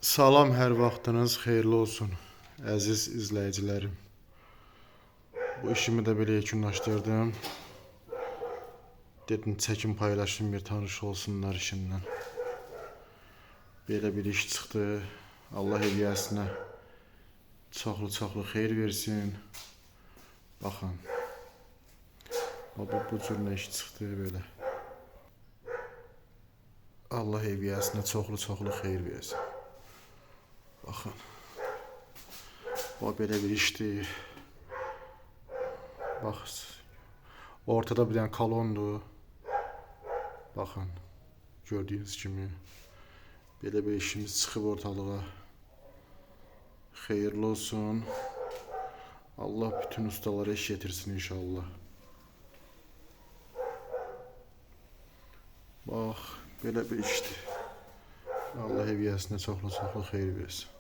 Salam, hər vaxtınız xeyirli olsun, əziz izləyicilərim. Bu işimi də belə yekunlaşdırdım. Dedim, çəkim paylaşım, bir tanış olsunlar işindən. Belə bir iş çıxdı. Allah eləyəsinə çoxlu xeyir versin. Baxın. Bu cür nə iş çıxdı belə. Allah eləyəsinə çoxlu xeyir versin. Baxın. O belə bir işdir. Bax. Ortada bir dənə kolondur. Baxın. Gördüyünüz kimi. Belə bir işimiz çıxıb ortalığa. Xeyirli olsun. Allah bütün ustalara iş getirsin inşallah. Bax, belə bir işdir. Allah eviyəsinə çoxlu xeyir versin.